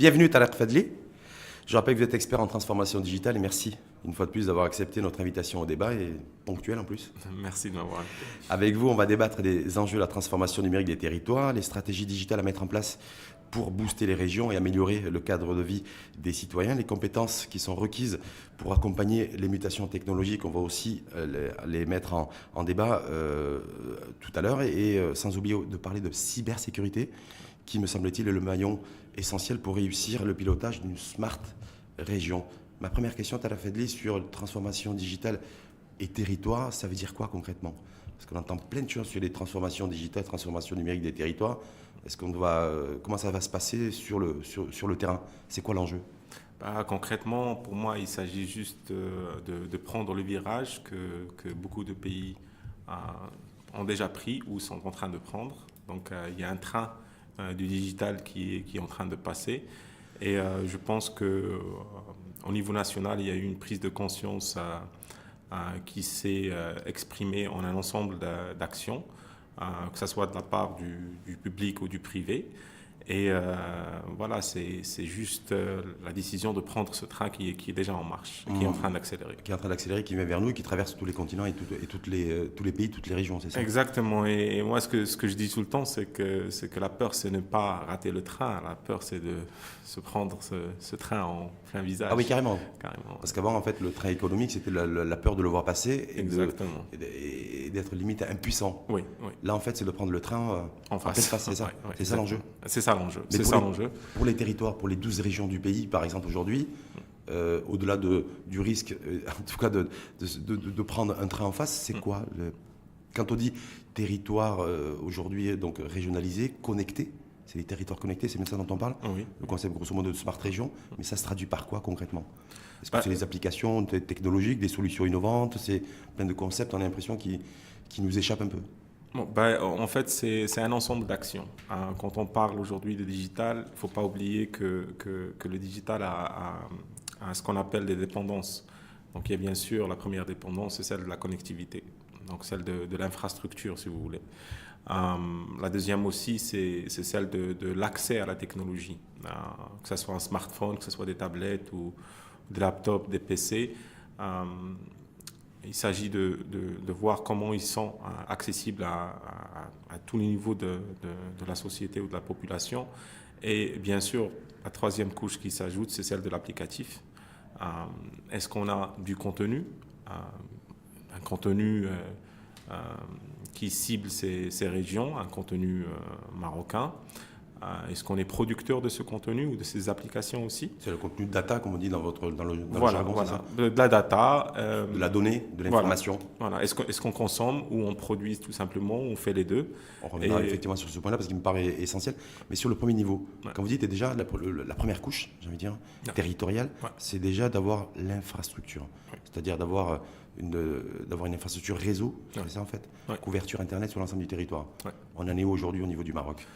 Bienvenue Tarek Fadli. Je rappelle que vous êtes expert en transformation digitale et merci une fois de plus d'avoir accepté notre invitation au débat et ponctuel en plus. Merci de m'avoir invité. Avec vous, on va débattre des enjeux de la transformation numérique des territoires, les stratégies digitales à mettre en place pour booster les régions et améliorer le cadre de vie des citoyens, les compétences qui sont requises pour accompagner les mutations technologiques. On va aussi les mettre en débat tout à l'heure et sans oublier de parler de cybersécurité qui, me semble-t-il, est le maillon essentiel pour réussir le pilotage d'une smart région. Ma première question, Tarek Fadli, sur transformation digitale et territoire, ça veut dire quoi concrètement? Parce qu'on entend plein de choses sur les transformations digitales, transformation numérique des territoires. Comment ça va se passer sur le terrain? C'est quoi l'enjeu? Concrètement, pour moi, il s'agit juste de prendre le virage que beaucoup de pays ont déjà pris ou sont en train de prendre. Donc, il y a un train du digital qui est en train de passer. Et je pense qu'au niveau national, il y a eu une prise de conscience qui s'est exprimée en un ensemble d'actions, que ce soit de la part du public ou du privé. Et voilà, c'est juste la décision de prendre ce train qui est déjà en marche, qui est en train d'accélérer. Qui est en train d'accélérer, qui vient vers nous, qui traverse tous les continents et tous les pays, toutes les régions, c'est ça? Exactement. Et moi, ce que je dis tout le temps, c'est que la peur, c'est ne pas rater le train. La peur, c'est de se prendre ce train en plein visage. Ah oui, carrément. Carrément. Parce qu'avant, en fait, le train économique, c'était la peur de le voir passer Exactement. et d'être limite impuissant. Oui, oui. Là, en fait, c'est de prendre le train en face, c'est ça? Ouais, c'est ça l'enjeu? C'est ça l'enjeu. Mais pour les territoires, pour les 12 régions du pays, par exemple, aujourd'hui, au-delà du risque, en tout cas, de prendre un train en face, c'est quoi quand on dit territoire aujourd'hui, donc régionalisé, connecté, c'est les territoires connectés, c'est bien ça dont on parle? Oui. Le concept grosso modo de smart région, mais ça se traduit par quoi concrètement? Est-ce que c'est des applications technologiques, des solutions innovantes? C'est plein de concepts, on a l'impression qui nous échappent un peu. En fait, c'est un ensemble d'actions. Quand on parle aujourd'hui de digital, il ne faut pas oublier que le digital a ce qu'on appelle des dépendances. Donc il y a bien sûr la première dépendance, c'est celle de la connectivité, donc celle de l'infrastructure, si vous voulez. La deuxième aussi, c'est celle de l'accès à la technologie, que ce soit un smartphone, que ce soit des tablettes ou des laptops, des PC. Il s'agit de voir comment ils sont accessibles à tous les niveaux de la société ou de la population. Et bien sûr, la troisième couche qui s'ajoute, c'est celle de l'applicatif. Est-ce qu'on a du contenu, un contenu qui cible ces régions, un contenu marocain? Est-ce qu'on est producteur de ce contenu ou de ces applications aussi? C'est le contenu de data, comme on dit dans le jargon, voilà. c'est ça? De la data. De la donnée, de l'information. Voilà. Est-ce qu'on consomme ou on produit tout simplement, ou on fait les deux? On reviendra effectivement sur ce point-là parce qu'il me paraît essentiel. Mais sur le premier niveau, quand vous dites déjà la première couche, j'ai envie de dire, territoriale, c'est déjà d'avoir l'infrastructure. C'est-à-dire d'avoir une infrastructure réseau, c'est ça en fait, couverture Internet sur l'ensemble du territoire. On en est où aujourd'hui au niveau du Maroc,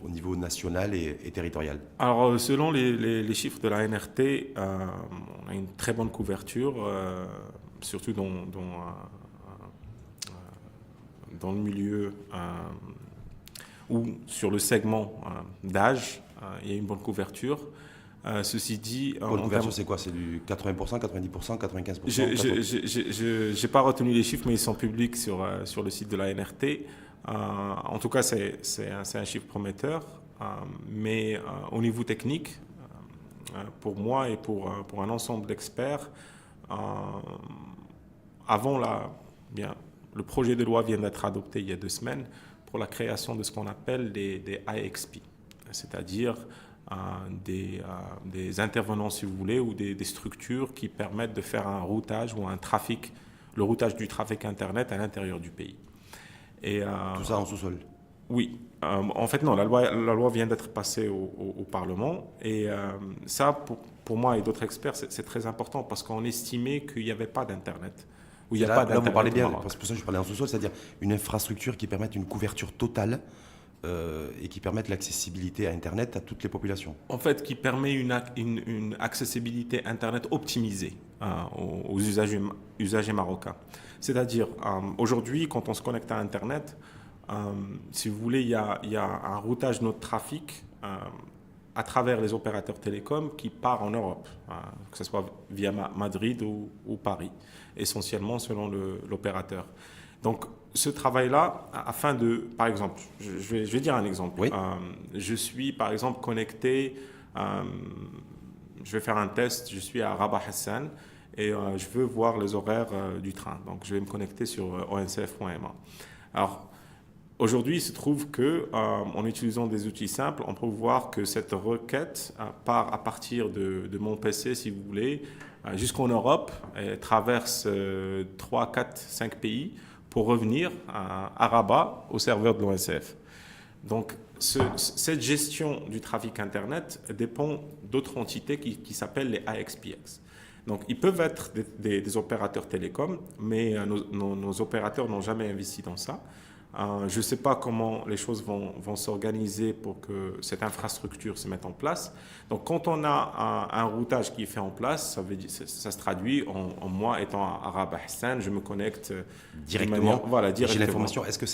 au niveau national et territorial? Alors, selon les chiffres de la NRT, on a une très bonne couverture, surtout dans le milieu ou sur le segment d'âge, il y a une bonne couverture. Ceci dit... Bonne couverture, c'est quoi? C'est du 80%, 90%, 95%? Je n'ai pas retenu les chiffres, mais ils sont publics sur le site de la NRT. En tout cas, c'est un chiffre prometteur, mais au niveau technique, pour moi et pour un ensemble d'experts, le projet de loi vient d'être adopté il y a 2 semaines pour la création de ce qu'on appelle des IXP, c'est-à-dire des intervenants, si vous voulez, ou des structures qui permettent de faire un routage ou le routage du trafic Internet à l'intérieur du pays. Et, tout ça en sous-sol? Oui. En fait, non. La loi vient d'être passée au Parlement. Et ça, pour moi et d'autres experts, c'est très important parce qu'on estimait qu'il n'y avait pas d'Internet. Là, vous parlez bien, c'est pour ça que je parlais en sous-sol, c'est-à-dire une infrastructure qui permette une couverture totale et qui permette l'accessibilité à Internet à toutes les populations. En fait, qui permet une accessibilité Internet optimisée aux usagers marocains. C'est-à-dire, aujourd'hui, quand on se connecte à Internet, si vous voulez, il y a un routage de notre trafic à travers les opérateurs télécoms qui partent en Europe, que ce soit via Madrid ou Paris, essentiellement selon l'opérateur. Donc, ce travail-là, afin de, par exemple, je vais dire un exemple. Oui. Je suis, par exemple, connecté, je vais faire un test, je suis à Rabat Hassan et je veux voir les horaires du train. Donc, je vais me connecter sur oncf.ma. Alors, aujourd'hui, il se trouve qu'en utilisant des outils simples, on peut voir que cette requête part à partir de mon PC, si vous voulez, jusqu'en Europe, et traverse 3, 4, 5 pays pour revenir à Rabat, au serveur de l'ONCF. Donc, cette gestion du trafic Internet dépend d'autres entités qui s'appellent les IXPX. Donc, ils peuvent être des opérateurs télécoms, mais nos opérateurs n'ont jamais investi dans ça. Je ne sais pas comment les choses vont s'organiser pour que cette infrastructure se mette en place. Donc, quand on a un routage qui est fait en place, ça se traduit en moi étant à Rabat Hassan, je me connecte directement. directement. J'ai l'information. Est-ce que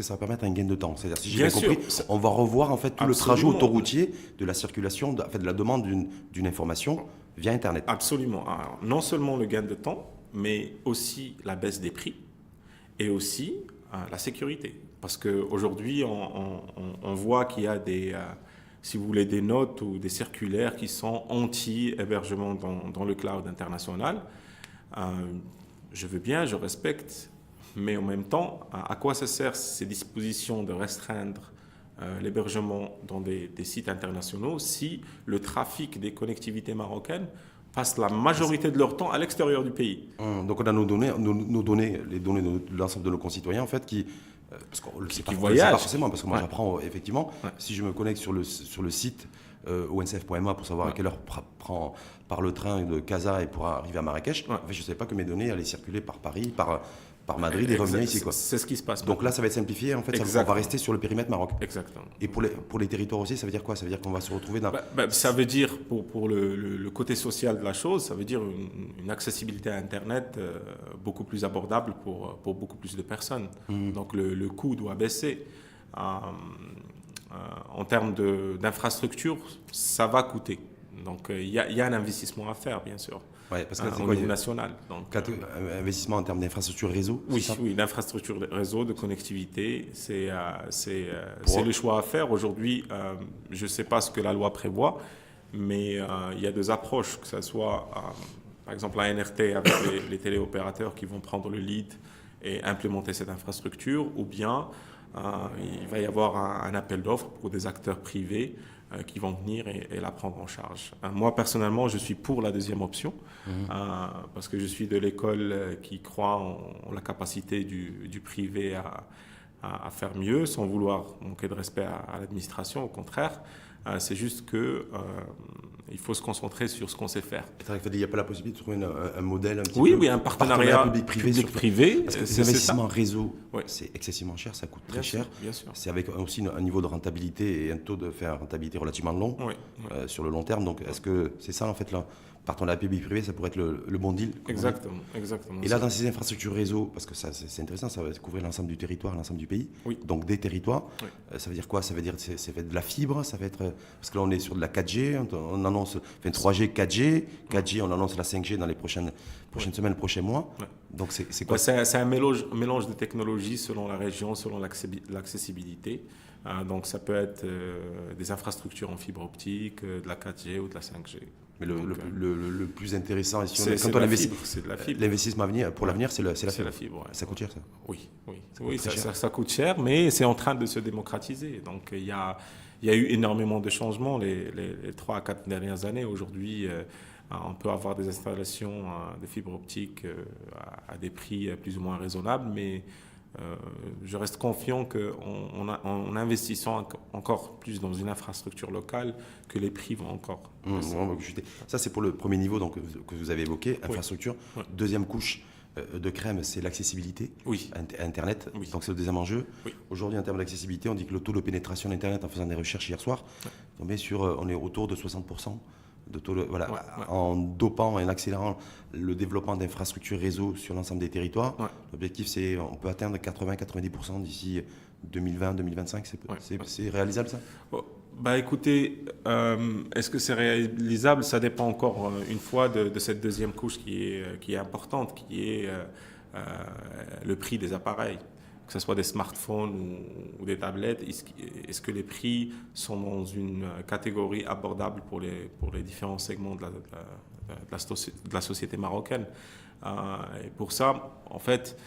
ça va permettre un gain de temps? C'est-à-dire, si j'ai Bien bien compris, on va revoir en fait tout le trajet autoroutier de la circulation, de la demande d'une information via Internet. Absolument. Alors, non seulement le gain de temps, mais aussi la baisse des prix et aussi la sécurité. Parce qu'aujourd'hui, on voit qu'il y a si vous voulez, des notes ou des circulaires qui sont anti-hébergement dans le cloud international. Je veux bien, je respecte, mais en même temps, à quoi ça sert ces dispositions de restreindre l'hébergement dans des sites internationaux si le trafic des connectivités marocaines passe la majorité de leur temps à l'extérieur du pays? Donc on a nos données, les données de l'ensemble de nos concitoyens en fait qui parce qu'on le sait pas, voyagent. Pas forcément, parce que moi Ouais. j'apprends effectivement, Ouais. si je me connecte sur le site oncf.ma pour savoir à quelle heure par le train de Casa et pour arriver à Marrakech, Ouais. en fait, je ne savais pas que mes données allaient circuler par Paris, par Madrid et revenir ici, quoi. C'est ce qui se passe. Donc là ça va être simplifié, en fait, on va rester sur le périmètre Maroc. Exactement. Et pour les territoires aussi, ça veut dire quoi? Ça veut dire qu'on va se retrouver dans... Ça veut dire, pour le côté social de la chose, ça veut dire une accessibilité à Internet beaucoup plus abordable pour beaucoup plus de personnes. Donc le coût doit baisser. En termes d'infrastructure, ça va coûter. Donc il y a un investissement à faire, bien sûr, Ouais, parce que au niveau national. Donc, investissement en termes d'infrastructure réseau? oui, l'infrastructure de réseau, de connectivité, c'est le choix à faire. Aujourd'hui, je ne sais pas ce que la loi prévoit, mais il y a deux approches, que ce soit, par exemple, la NRT avec les téléopérateurs qui vont prendre le lead et implémenter cette infrastructure, ou bien il va y avoir un appel d'offres pour des acteurs privés qui vont venir et la prendre en charge. Moi, personnellement, je suis pour la deuxième option, parce que je suis de l'école qui croit en la capacité du privé à faire mieux, sans vouloir manquer de respect à l'administration, au contraire. C'est juste qu'il faut se concentrer sur ce qu'on sait faire. Il n'y a pas la possibilité de trouver un modèle un petit peu... Oui, un partenariat public-privé. Parce que ces investissements réseau, ouais. C'est excessivement cher, ça coûte Bien très cher. Bien sûr. C'est avec aussi un niveau de rentabilité et un taux de faire rentabilité relativement long sur le long terme. Donc, est-ce que c'est ça, en fait, là, partenariat public-privé, ça pourrait être le bon deal? Exactement. Et là, dans ces infrastructures réseau, parce que ça, c'est intéressant, ça va couvrir l'ensemble du territoire, l'ensemble du pays. Oui. Donc, des territoires. Oui. Ça veut dire quoi? Ça veut dire que ça va être de la fibre, ça va être... Parce que là, on est sur de la 4G, on annonce 3G, 4G. 4G, on annonce la 5G dans les prochaines semaines, prochains mois. Ouais. Donc, c'est quoi? C'est un mélange de technologies selon la région, selon l'accessibilité. Donc, ça peut être des infrastructures en fibre optique, de la 4G ou de la 5G. Mais le plus intéressant, quand on investit, c'est de la fibre. L'investissement pour l'avenir, c'est la fibre. C'est la fibre, ouais. Ça coûte cher, ça? Oui, ça coûte cher, mais c'est en train de se démocratiser. Donc, il y a eu énormément de changements les 3 à 4 dernières années. Aujourd'hui, on peut avoir des installations de fibre optique à des prix plus ou moins raisonnables, mais je reste confiant qu'en investissant encore plus dans une infrastructure locale, que les prix vont encore chuter. Ça, c'est pour le premier niveau donc, que vous avez évoqué, infrastructure. Oui. Deuxième couche de crème, c'est l'accessibilité à Internet. Oui. Donc, c'est le deuxième enjeu. Oui. Aujourd'hui, en termes d'accessibilité, on dit que le taux de pénétration d'Internet, en faisant des recherches hier soir, on est autour de 60% voilà, Ouais. en dopant et en accélérant le développement d'infrastructures réseau sur l'ensemble des territoires. Ouais. L'objectif, c'est on peut atteindre 80-90% d'ici 2020-2025. C'est réalisable, ça? Oh, bah écoutez, est-ce que c'est réalisable? Ça dépend encore une fois de cette deuxième couche qui est importante, qui est le prix des appareils, que ce soit des smartphones ou des tablettes. Est-ce que les prix sont dans une catégorie abordable pour les différents segments de la société marocaine? Et pour ça, en fait,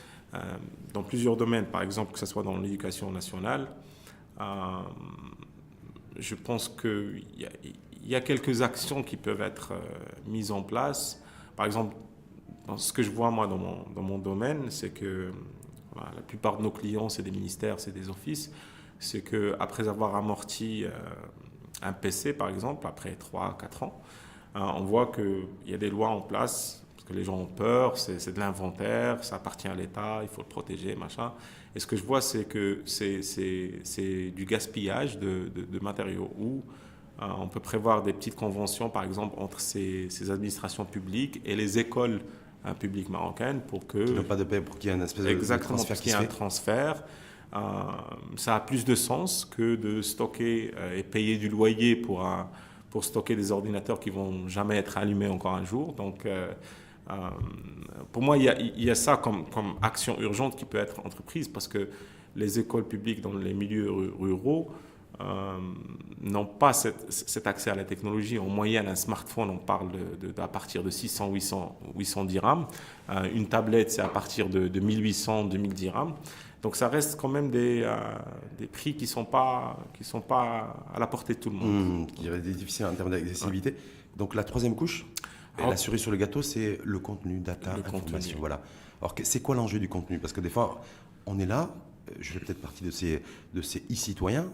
dans plusieurs domaines, par exemple, que ce soit dans l'éducation nationale, je pense qu'il y a quelques actions qui peuvent être mises en place. Par exemple, dans ce que je vois moi dans mon domaine, c'est que voilà, la plupart de nos clients, c'est des ministères, c'est des offices. C'est qu'après avoir amorti un PC, par exemple, après 3-4 ans, on voit qu'il y a des lois en place, parce que les gens ont peur, c'est de l'inventaire, ça appartient à l'État, il faut le protéger, machin. Et ce que je vois, c'est que c'est du gaspillage de matériaux où on peut prévoir des petites conventions, par exemple, entre ces administrations publiques et les écoles publiques marocaines pour que... Qui n'ont pas de paie, pour qu'il y ait une espèce de transfert pour qu'il y ait un transfert. Ça a plus de sens que de stocker et payer du loyer pour stocker des ordinateurs qui vont jamais être allumés encore un jour. Donc, pour moi, il y a ça comme action urgente qui peut être entreprise parce que les écoles publiques dans les milieux ruraux n'ont pas cet accès à la technologie. En moyenne, un smartphone, on parle à partir de 600, 800 dirhams. Une tablette, c'est à partir de 1800, 2000 dirhams. Donc ça reste quand même des prix qui sont pas à la portée de tout le monde. Qui est difficile en termes d'accessibilité. Ouais. Donc la troisième couche, la cerise sur le gâteau, c'est le contenu, data, information. Voilà. Alors c'est quoi l'enjeu du contenu? Parce que des fois, on est là, je fais peut-être partie de ces e-citoyens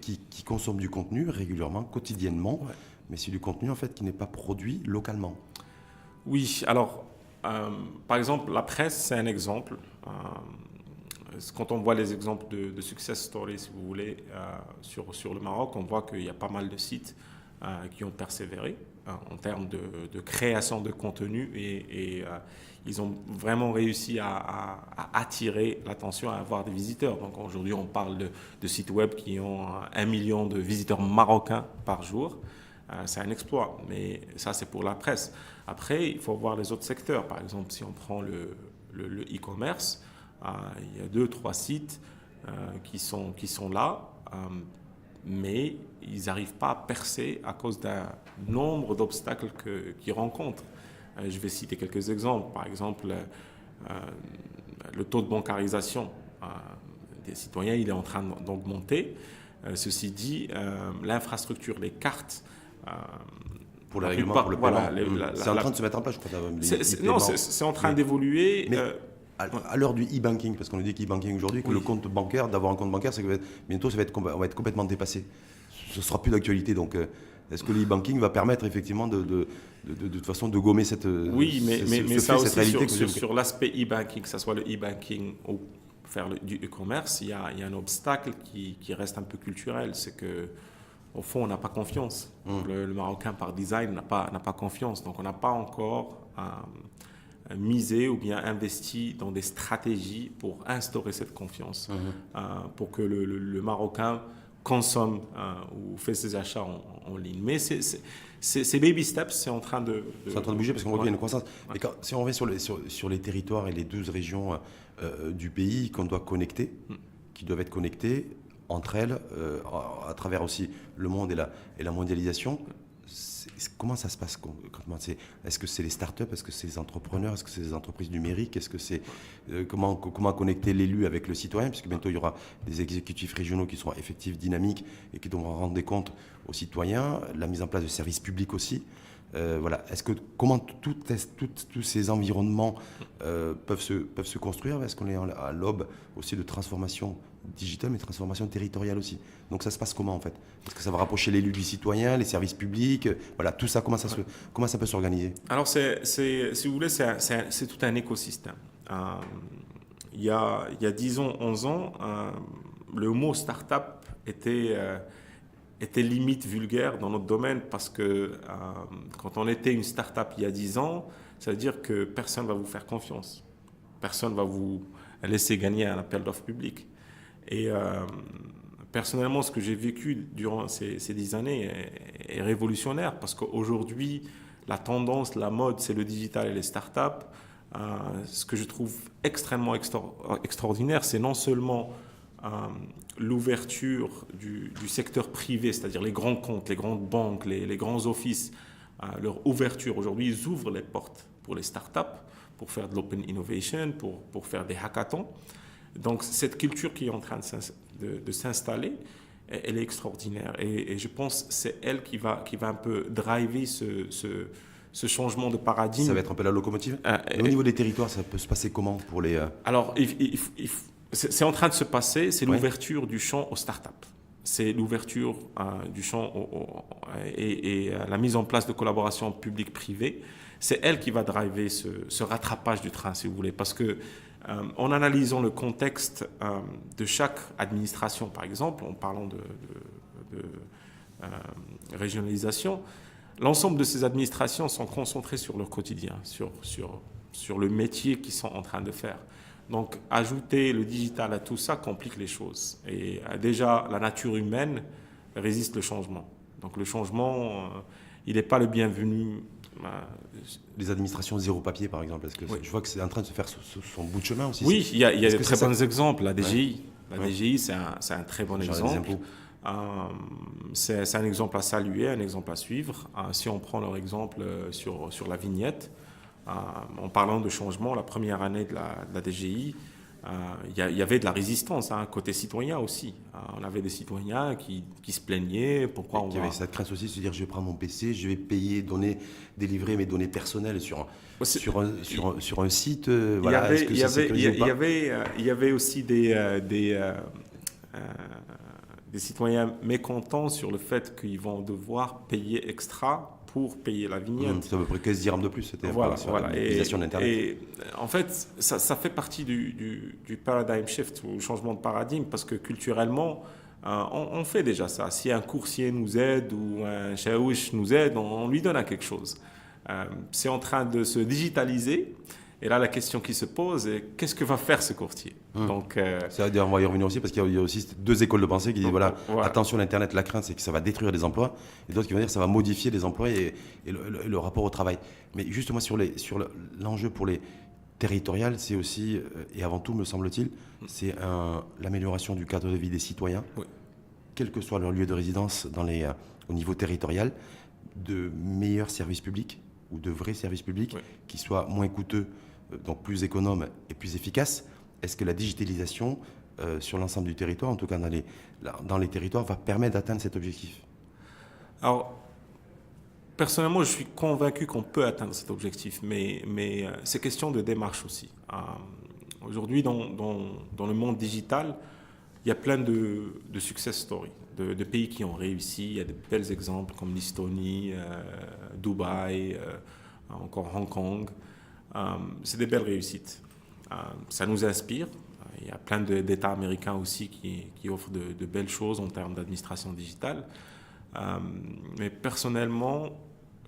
qui consomment du contenu régulièrement, quotidiennement, mais c'est du contenu en fait qui n'est pas produit localement. Oui, alors par exemple, la presse, c'est un exemple. Quand on voit les exemples de success stories, si vous voulez, sur le Maroc, on voit qu'il y a pas mal de sites qui ont persévéré en termes de création de contenu et ils ont vraiment réussi à attirer l'attention, à avoir des visiteurs. Donc aujourd'hui, on parle de sites web qui ont 1 million de visiteurs marocains par jour. C'est un exploit, mais ça, c'est pour la presse. Après, il faut voir les autres secteurs. Par exemple, si on prend le e-commerce, il y a 2-3 sites qui sont là, mais ils n'arrivent pas à percer à cause d'un nombre d'obstacles qu'ils rencontrent. Je vais citer quelques exemples. Par exemple, le taux de bancarisation des citoyens, il est en train d'augmenter. Ceci dit, l'infrastructure, les cartes... pour le règlement, pour le paiement, c'est en train de se mettre en place, je crois. C'est en train d'évoluer. À l'heure du e-banking, parce qu'on nous dit qu'e-banking aujourd'hui, que le compte bancaire, d'avoir un compte bancaire, c'est que bientôt on va être complètement dépassé. Ce ne sera plus d'actualité. Donc, est-ce que le e-banking va permettre effectivement de toute façon de gommer cette cette réalité sur l'aspect e-banking, que ce soit le e-banking ou faire du e-commerce, il y a un obstacle qui reste un peu culturel, c'est que au fond, on n'a pas confiance. Le Marocain, par design, n'a pas confiance. Donc, on n'a pas encore misé ou bien investi dans des stratégies pour instaurer cette confiance, pour que le Marocain consomme ou fait ses achats en ligne. Mais c'est baby steps, c'est en train de... C'est en train de bouger parce qu'on voit qu'il y a une croissance. Mais si on revient sur les territoires et les 12 régions du pays qu'on doit connecter, qui doivent être connectées entre elles, à travers aussi le monde et la mondialisation, comment ça se passe concrètement? Est-ce que c'est les startups? Est-ce que c'est les entrepreneurs? Est-ce que c'est les entreprises numériques? Est-ce que c'est comment connecter l'élu avec le citoyen? Puisque bientôt il y aura des exécutifs régionaux qui seront effectifs, dynamiques et qui devront rendre des comptes aux citoyens. La mise en place de services publics aussi. Voilà. Comment tous ces environnements peuvent se construire? Est-ce qu'on est à l'aube aussi de transformation digitale, mais transformation territoriale aussi? Donc ça se passe comment en fait? Est-ce que ça va rapprocher l'élu du citoyen, les services publics? Voilà, tout ça, comment ça peut s'organiser? Alors, si vous voulez, c'est tout un écosystème. Il y a 10 ans, 11 ans, le mot start-up était était limite vulgaire dans notre domaine parce que quand on était une start-up il y a 10 ans, ça veut dire que personne ne va vous faire confiance. Personne ne va vous laisser gagner un appel d'offres public. Et personnellement, ce que j'ai vécu durant ces 10 années est révolutionnaire parce qu'aujourd'hui, la tendance, la mode, c'est le digital et les startups. Ce que je trouve extrêmement extraordinaire, c'est non seulement l'ouverture du secteur privé, c'est-à-dire les grands comptes, les grandes banques, les grands offices, leur ouverture. Aujourd'hui, ils ouvrent les portes pour les startups, pour faire de l'open innovation, pour faire des hackathons. Donc cette culture qui est en train de s'installer, elle est extraordinaire. Et je pense que c'est elle qui va un peu driver ce changement de paradigme. Ça va être un peu la locomotive. Mais au niveau des territoires, ça peut se passer comment pour les... Alors, c'est en train de se passer, c'est l'ouverture du champ aux startups. C'est l'ouverture du champ et la mise en place de collaborations publiques-privées. C'est elle qui va driver ce rattrapage du train, si vous voulez. Parce que en analysant le contexte de chaque administration, par exemple, en parlant de régionalisation, l'ensemble de ces administrations sont concentrées sur leur quotidien, sur le métier qu'ils sont en train de faire. Donc, ajouter le digital à tout ça complique les choses. Et déjà, la nature humaine résiste le changement. Donc, le changement, il n'est pas le bienvenu. Les administrations zéro papier, par exemple, est-ce que je vois que c'est en train de se faire son bout de chemin aussi. Oui, il y a de très bons exemples. La DGI, DGI, c'est un très bon exemple. C'est un exemple à saluer, un exemple à suivre. Si on prend leur exemple sur la vignette, en parlant de changement, la première année de la DGI, il y avait de la résistance, côté citoyen aussi. On avait des citoyens qui se plaignaient. Pourquoi il y avait cette crainte aussi de se dire je vais prendre mon PC, je vais payer, délivrer mes données personnelles sur un site. Il y avait aussi des citoyens mécontents sur le fait qu'ils vont devoir payer extra pour payer la vignette. C'est à peu près 15 dirhams de plus, c'était l'utilisation d'Internet. Et en fait, ça fait partie du paradigm shift, ou le changement de paradigme, parce que culturellement, on fait déjà ça. Si un coursier nous aide ou un shawish nous aide, on lui donne à quelque chose. C'est en train de se digitaliser. Et là, la question qui se pose est qu'est-ce que va faire ce courtier? Donc, ça on va y revenir aussi, parce qu'il y a aussi deux écoles de pensée qui disent attention, l'Internet, la crainte, c'est que ça va détruire des emplois, et d'autres qui vont dire que ça va modifier les emplois et le rapport au travail. Mais justement, sur l'enjeu pour les territoriales, c'est aussi, et avant tout, me semble-t-il, c'est l'amélioration du cadre de vie des citoyens, quel que soit leur lieu de résidence au niveau territorial, de meilleurs services publics, ou de vrais services publics qui soient moins coûteux, donc plus économes et plus efficaces. Est-ce que la digitalisation sur l'ensemble du territoire, en tout cas dans les territoires, va permettre d'atteindre cet objectif? Alors, personnellement, je suis convaincu qu'on peut atteindre cet objectif, mais c'est question de démarche aussi. Aujourd'hui, dans le monde digital, il y a plein de success stories, de pays qui ont réussi. Il y a de bels exemples comme l'Estonie, Dubaï, encore Hong Kong. C'est des belles réussites. Ça nous inspire. Il y a plein d'États américains aussi qui offrent de belles choses en termes d'administration digitale. Mais personnellement,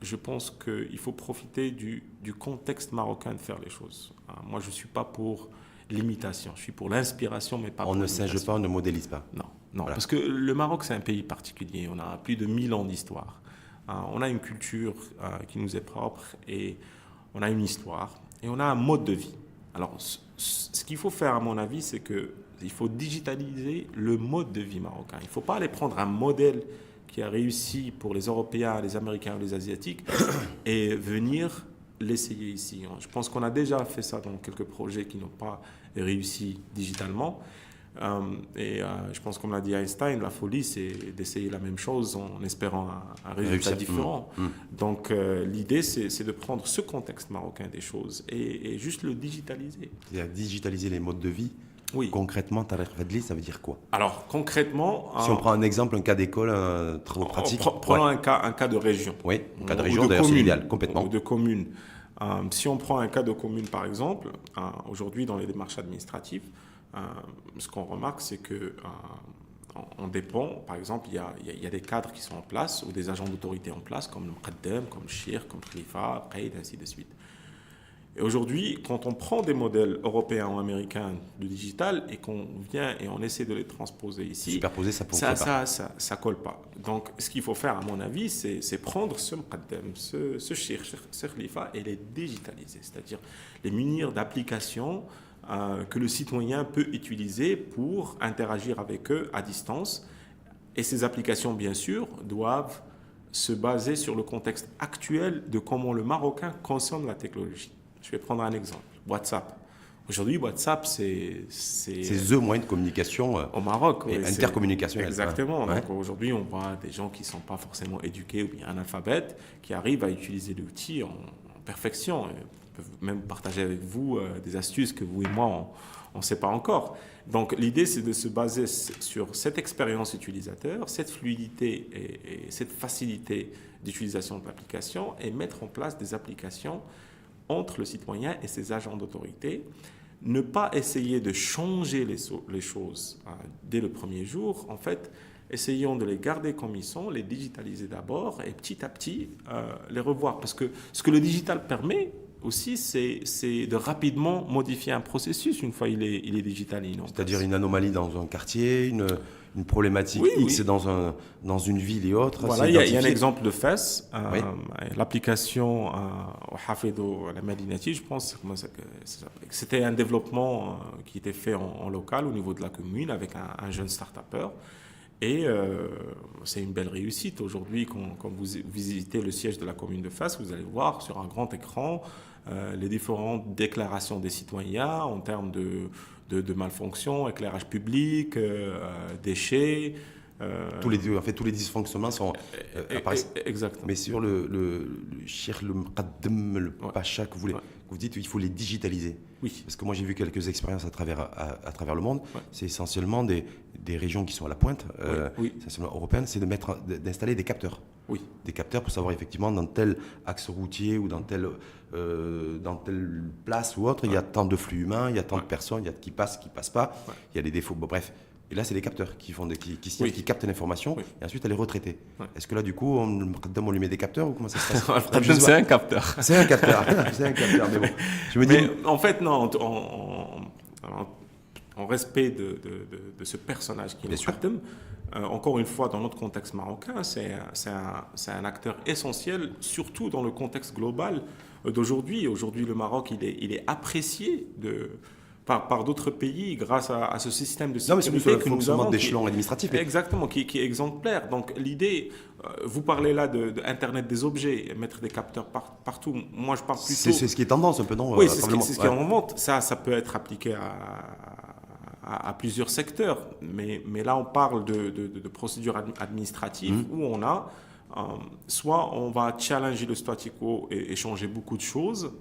je pense qu'il faut profiter du contexte marocain de faire les choses. Moi, je ne suis pas pour l'imitation. Je suis pour l'inspiration, mais pas pour l'imitation. On ne singe pas, on ne modélise pas. Non, voilà. Parce que le Maroc, c'est un pays particulier. On a plus de 1000 ans d'histoire. On a une culture qui nous est propre et on a une histoire et on a un mode de vie. Alors, ce qu'il faut faire, à mon avis, c'est qu'il faut digitaliser le mode de vie marocain. Il ne faut pas aller prendre un modèle qui a réussi pour les Européens, les Américains ou les Asiatiques et venir l'essayer ici. Je pense qu'on a déjà fait ça dans quelques projets qui n'ont pas réussi digitalement. Je pense, comme l'a dit Einstein, la folie, c'est d'essayer la même chose en espérant un résultat différent. Donc, l'idée, c'est de prendre ce contexte marocain des choses et juste le digitaliser. C'est-à-dire digitaliser les modes de vie. Oui. Concrètement, Tarek Fadli, ça veut dire quoi? Alors, concrètement... Si on prend un exemple, un cas d'école, travaux pratiques. Prenons un cas de région. Oui, un cas de région, d'ailleurs, c'est l'idéal, complètement. Ou de commune. Si on prend un cas de commune, par exemple, aujourd'hui, dans les démarches administratives, ce qu'on remarque, c'est que on dépend, par exemple, il y a des cadres qui sont en place ou des agents d'autorité en place, comme le Mqaddam, comme le Shir, comme le Khalifa, Qaïd, ainsi de suite. Et aujourd'hui, quand on prend des modèles européens ou américains de digital et qu'on vient et on essaie de les transposer ici, superposer, ça ne fonctionne pas. Ça colle pas. Donc, ce qu'il faut faire, à mon avis, c'est prendre ce Mqaddam, ce Shir, ce Khalifa et les digitaliser, c'est-à-dire les munir d'applications que le citoyen peut utiliser pour interagir avec eux à distance. Et ces applications, bien sûr, doivent se baser sur le contexte actuel de comment le Marocain consomme la technologie. Je vais prendre un exemple. WhatsApp. Aujourd'hui, WhatsApp, c'est the moyen de communication au Maroc. et intercommunicationnel. Exactement. Ouais. Donc aujourd'hui, on voit des gens qui ne sont pas forcément éduqués ou bien analphabètes qui arrivent à utiliser l'outil en perfection. Ils peuvent même partager avec vous des astuces que vous et moi, on ne sait pas encore. Donc l'idée, c'est de se baser sur cette expérience utilisateur, cette fluidité et cette facilité d'utilisation de l'application et mettre en place des applications entre le citoyen et ses agents d'autorité. Ne pas essayer de changer les choses dès le premier jour. En fait, essayons de les garder comme ils sont, les digitaliser d'abord et petit à petit les revoir. Parce que ce que le digital permet aussi, c'est de rapidement modifier un processus une fois il est digital. C'est-à-dire une anomalie dans un quartier, une problématique X dans une ville et autre. Voilà, il y a un exemple de FES, l'application Hafedo la Madinati, je pense. C'était un développement qui était fait en local au niveau de la commune avec un jeune start-upper. Et c'est une belle réussite. Aujourd'hui, quand vous visitez le siège de la commune de Fès, vous allez voir sur un grand écran les différentes déclarations des citoyens en termes de malfonctions, éclairage public, déchets. Tous les dysfonctionnements sont apparaissent. Exactement. Mais sur le Cheikh, le Mqaddam, le Pacha que vous dites, il faut les digitaliser. Oui. Parce que moi, j'ai vu quelques expériences à travers le monde. Ouais. C'est essentiellement des régions qui sont à la pointe, essentiellement européennes, c'est d'installer des capteurs. Oui. Des capteurs pour savoir effectivement dans tel axe routier ou dans telle place ou autre, il y a tant de flux humains, il y a tant de personnes, il y a qui passent pas, il y a des défauts. Bon, bref. Et là, c'est les capteurs qui captent l'information et ensuite elle est retraitée. Ouais. Est-ce que là, du coup, on lui met des capteurs ou comment ça se passe? C'est un capteur. C'est un capteur. C'est un capteur. Mais bon, je me dis. En fait, non. En respect de ce personnage qui est Mqaddam, encore une fois, dans notre contexte marocain, c'est un acteur essentiel, surtout dans le contexte global d'aujourd'hui. Aujourd'hui, le Maroc, il est apprécié par d'autres pays grâce à ce système de sécurité que nous avons d'échelon administratif. Exactement, qui est exemplaire. Donc l'idée, vous parlez là d'Internet des objets, mettre des capteurs partout. Moi, je parle plutôt... C'est ce qui est tendance un peu, non? Oui, c'est ce qui est en vente. Ça peut être appliqué à plusieurs secteurs. Mais là, on parle de procédures administratives où on a... soit on va challenger le statu quo et changer beaucoup de choses,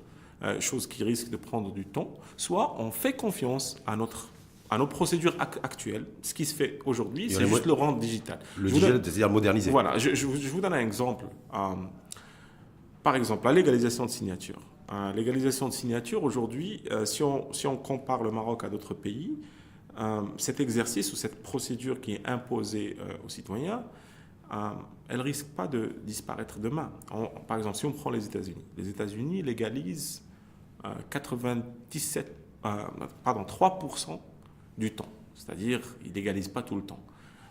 chose qui risque de prendre du temps, soit on fait confiance à nos procédures actuelles. Ce qui se fait aujourd'hui, c'est juste le rendre digital. Le digital, c'est-à-dire moderniser. Voilà, je vous donne un exemple. Par exemple, la légalisation de signature. Légalisation de signature, aujourd'hui, si on compare le Maroc à d'autres pays, cet exercice ou cette procédure qui est imposée aux citoyens, elle ne risque pas de disparaître demain. Par exemple, si on prend les États-Unis légalisent 3% du temps. C'est-à-dire, ils ne légalisent pas tout le temps.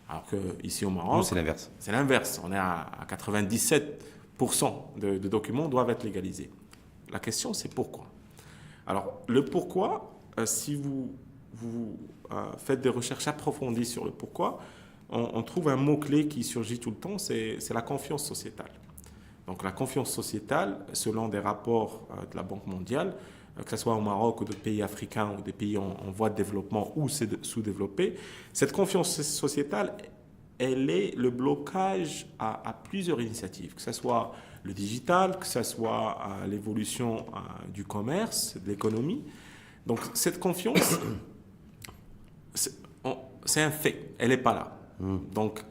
Alors qu'ici au Maroc, c'est l'inverse. C'est l'inverse. On est à 97% de documents doivent être légalisés. La question, c'est pourquoi. Alors, le pourquoi, si vous faites des recherches approfondies sur le pourquoi, on trouve un mot-clé qui surgit tout le temps, c'est la confiance sociétale. Donc la confiance sociétale, selon des rapports de la Banque mondiale, que ce soit au Maroc ou d'autres pays africains ou des pays en voie de développement ou sous-développés, cette confiance sociétale, elle est le blocage à plusieurs initiatives, que ce soit le digital, que ce soit l'évolution du commerce, de l'économie. Donc cette confiance, c'est un fait, elle n'est pas là. Donc,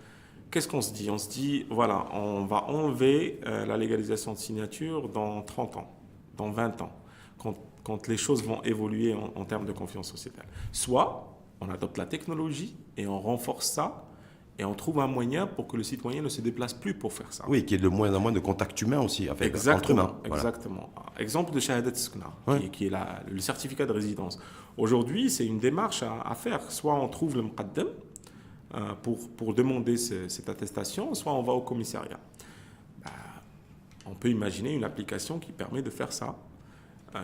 qu'est-ce qu'on se dit? On se dit, voilà, on va enlever la légalisation de signature dans 30 ans, dans 20 ans, quand les choses vont évoluer en termes de confiance sociétale. Soit, on adopte la technologie et on renforce ça Et on trouve un moyen pour que le citoyen ne se déplace plus pour faire ça. Oui, qu'il y ait de moins en moins de contact humain aussi, en fait, entre humains. Voilà. Exactement. Exemple de Shahadat Sukna, Ouais. qui est le certificat de résidence. Aujourd'hui, c'est une démarche à faire. Soit on trouve le Muqaddam pour demander cette attestation, soit on va au commissariat. Bah, on peut imaginer une application qui permet de faire ça,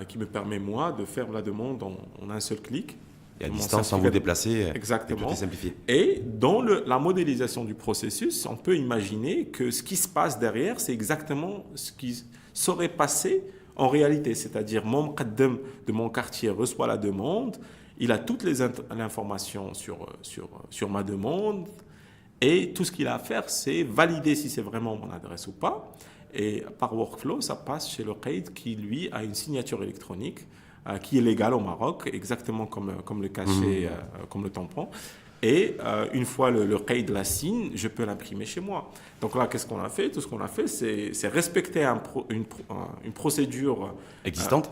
qui me permet, moi, de faire la demande en un seul clic. Et à Mon distance, sans vous certificat- déplacer, Exactement. et tout est simplifié. Et dans la modélisation du processus, on peut imaginer que ce qui se passe derrière, c'est exactement ce qui serait passé en réalité. C'est-à-dire, mon muqaddam de mon quartier reçoit la demande, il a toutes les informations sur ma demande, et tout ce qu'il a à faire, c'est valider si c'est vraiment mon adresse ou pas. Et par workflow, ça passe chez le Qaïd qui, lui, a une signature électronique qui est légale au Maroc, exactement comme le cachet, comme le tampon. Et une fois le Qaïd la signe, je peux l'imprimer chez moi. Donc là, qu'est-ce qu'on a fait? Tout ce qu'on a fait, c'est respecter une procédure Existante.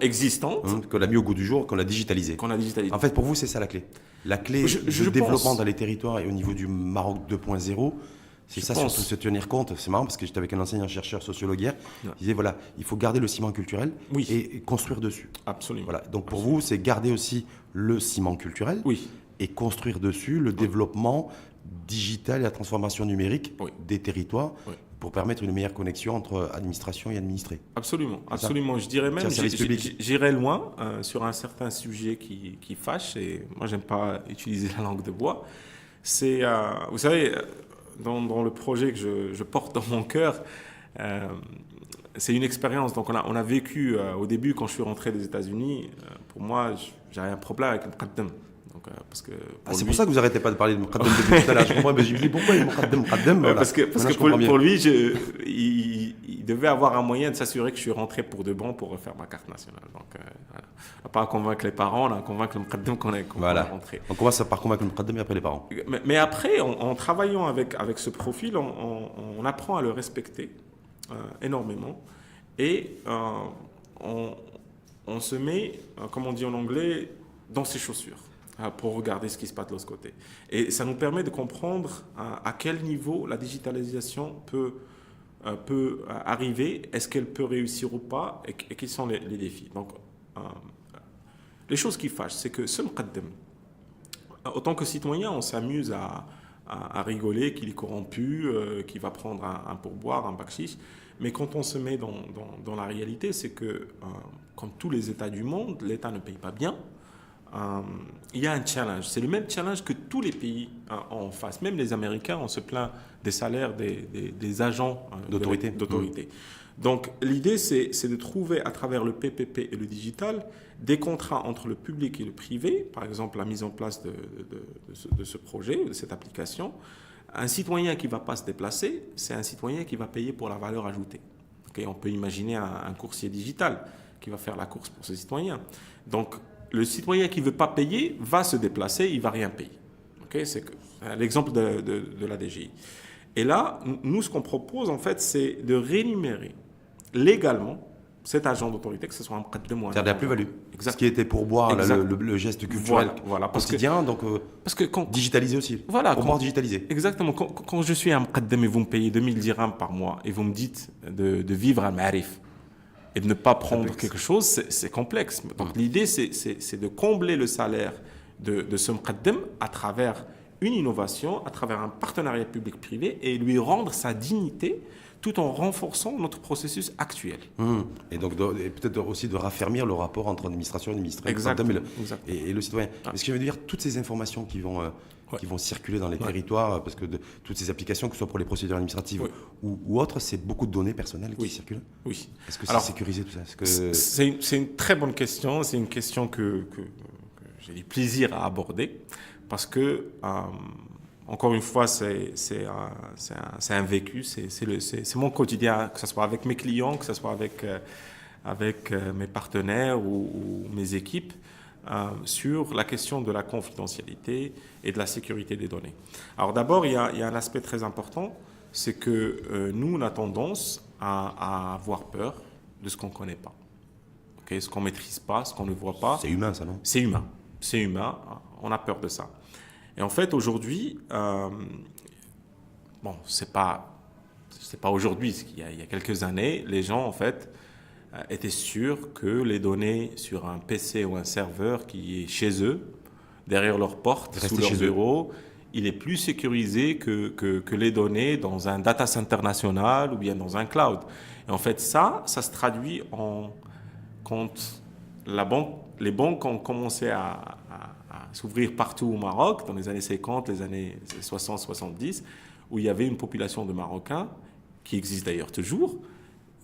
Qu'on a mis au goût du jour, qu'on a digitalisé. qu'on a digitalisée. En fait, pour vous, c'est ça la clé. La clé Je du développement pense. dans les territoires et au niveau du Maroc 2.0, c'est Je ça, pense. surtout se tenir compte. C'est marrant parce que j'étais avec un enseignant-chercheur sociologue hier. Ouais. Il disait voilà, il faut garder le ciment culturel Oui. et construire dessus. Absolument. Voilà. Donc pour vous, c'est garder aussi le ciment culturel Oui. et construire dessus le développement digital et la transformation numérique Oui. des territoires Oui. pour permettre une meilleure connexion entre administration et administrés. Absolument, C'est ça. absolument. Je dirais même, C'est un service public. j'irai loin sur un certain sujet qui fâche, et moi, j'aime pas utiliser la langue de bois. C'est, vous savez, dans le projet que je porte dans mon cœur, c'est une expérience. Donc, on a vécu, au début, quand je suis rentré des États-Unis, pour moi, j'avais un problème avec le Muqaddam. Donc, parce que C'est pour ça que vous n'arrêtez pas de parler de Muqaddam depuis tout à l'heure. Je comprends, mais je me dis pourquoi il Muqaddam voilà. Parce que Maintenant, je comprends mieux. pour lui, il devait avoir un moyen de s'assurer que je suis rentré pour de bon pour refaire ma carte nationale. Donc, voilà. On n'a pas à convaincre les parents, on a à convaincre le Muqaddam qu'on est Voilà. rentré. On commence par convaincre le Muqaddam et après les parents. Mais après, en travaillant avec ce profil, on apprend à le respecter énormément. Et on se met, comme on dit en anglais, dans ses chaussures pour regarder ce qui se passe de l'autre côté. Et ça nous permet de comprendre à quel niveau la digitalisation peut arriver, est-ce qu'elle peut réussir ou pas, et quels sont les défis. Donc, les choses qui fâchent, c'est que ce Muqaddam, autant que citoyen, on s'amuse à rigoler qu'il est corrompu, qu'il va prendre un pourboire, un bakshish. Mais quand on se met dans la réalité, c'est que, comme tous les États du monde, l'État ne paye pas bien. Il y a un challenge. C'est le même challenge que tous les pays ont en face. Même les Américains, on se plaint des salaires des agents d'autorité. Donc l'idée, c'est de trouver à travers le PPP et le digital des contrats entre le public et le privé, par exemple la mise en place de ce projet, de cette application. Un citoyen qui ne va pas se déplacer, c'est un citoyen qui va payer pour la valeur ajoutée. Okay, on peut imaginer un coursier digital qui va faire la course pour ce citoyen. Donc le citoyen qui ne veut pas payer va se déplacer, il ne va rien payer. Okay, c'est l'exemple de la DGI. Et là, nous, ce qu'on propose, en fait, c'est de rémunérer légalement cet agent d'autorité, que ce soit un muqaddam ou un... C'est-à-dire la plus-value. Exact. Ce qui était pour boire le geste culturel voilà, quotidien, donc digitalisé aussi. Voilà, pour boire digitalisé. Exactement. Quand je suis un muqaddam et vous me payez 2000 dirhams par mois et vous me dites de vivre à Ma'arif et de ne pas prendre quelque chose, c'est complexe. Donc l'idée, c'est de combler le salaire de ce muqaddam à travers une innovation, à travers un partenariat public-privé et lui rendre sa dignité tout en renforçant notre processus actuel. Et donc et peut-être aussi de raffermir le rapport entre administration et administré et le citoyen. Mais ce que je veux dire, toutes ces informations qui vont circuler dans les territoires, parce que toutes ces applications, que ce soit pour les procédures administratives ou autres, c'est beaucoup de données personnelles qui circulent. Oui. Est-ce que c'est sécurisé tout ça? C'est une très bonne question. C'est une question que j'ai du plaisir à aborder parce que encore une fois, c'est un vécu, c'est mon quotidien, que ce soit avec mes clients, que ce soit avec mes partenaires ou mes équipes, sur la question de la confidentialité et de la sécurité des données. Alors d'abord, il y a un aspect très important, c'est que nous, on a tendance à avoir peur de ce qu'on ne connaît pas. Okay, ce qu'on ne maîtrise pas, ce qu'on ne voit pas. C'est humain, ça, non? C'est humain, on a peur de ça. Et en fait, aujourd'hui, bon, c'est pas aujourd'hui, il y a quelques années, les gens, en fait, étaient sûrs que les données sur un PC ou un serveur qui est chez eux, derrière leur porte, sous leur bureau, il est plus sécurisé que les données dans un data center national ou bien dans un cloud. Et en fait, ça se traduit quand les banques ont commencé à s'ouvrir partout au Maroc, dans les années 50, les années 60, 70, où il y avait une population de Marocains, qui existe d'ailleurs toujours,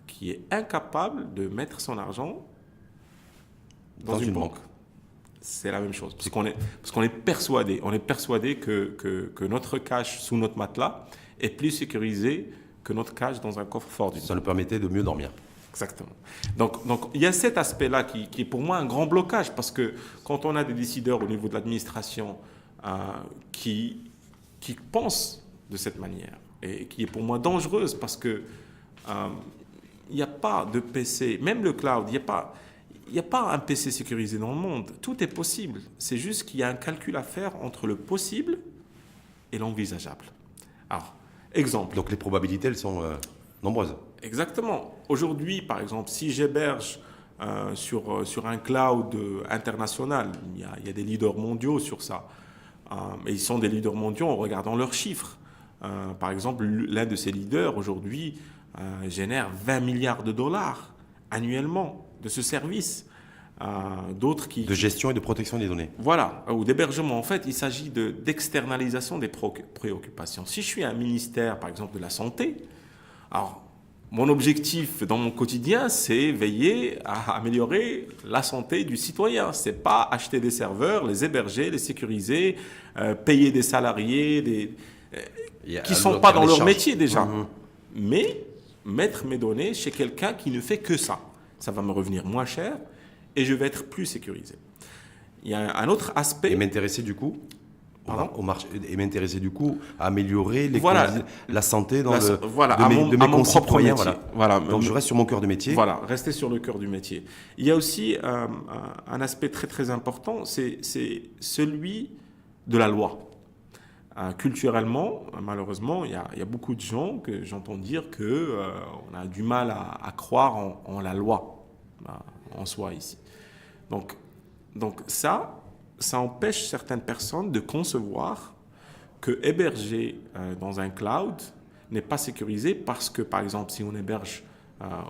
qui est incapable de mettre son argent dans une banque. C'est la même chose. Parce qu'on est persuadé, que notre cash sous notre matelas est plus sécurisé que notre cash dans un coffre-fort d'une banque. Ça nous permettait de mieux dormir. Exactement. Donc, il y a cet aspect-là qui est pour moi un grand blocage, parce que quand on a des décideurs au niveau de l'administration qui pensent de cette manière, et qui est pour moi dangereuse, parce que il n'y a pas de PC, même le cloud, il n'y a pas un PC sécurisé dans le monde. Tout est possible. C'est juste qu'il y a un calcul à faire entre le possible et l'envisageable. Alors, exemple. Donc les probabilités, elles sont nombreuses. Exactement. Aujourd'hui, par exemple, si j'héberge sur un cloud international, il y a des leaders mondiaux sur ça. Et ils sont des leaders mondiaux en regardant leurs chiffres. Par exemple, l'un de ces leaders, aujourd'hui, génère 20 milliards de dollars annuellement de ce service. D'autres qui... De gestion et de protection des données. Voilà, ou d'hébergement. En fait, il s'agit d'externalisation des préoccupations. Si je suis un ministère, par exemple, de la santé, alors, mon objectif dans mon quotidien, c'est veiller à améliorer la santé du citoyen. Ce n'est pas acheter des serveurs, les héberger, les sécuriser, payer des salariés qui ne sont pas dans leur métier déjà. Mais mettre mes données chez quelqu'un qui ne fait que ça. Ça va me revenir moins cher et je vais être plus sécurisé. Il y a un autre aspect... Et m'intéresser du coup au marché, et m'intéresser du coup à améliorer la santé de mes concitoyens. Voilà. Donc je reste sur mon cœur de métier. Voilà, rester sur le cœur du métier. Il y a aussi un aspect très très important, c'est celui de la loi. Culturellement, malheureusement, il y a beaucoup de gens que j'entends dire qu'on a du mal à croire en la loi en soi ici. Donc ça empêche certaines personnes de concevoir que héberger dans un cloud n'est pas sécurisé parce que, par exemple, si on héberge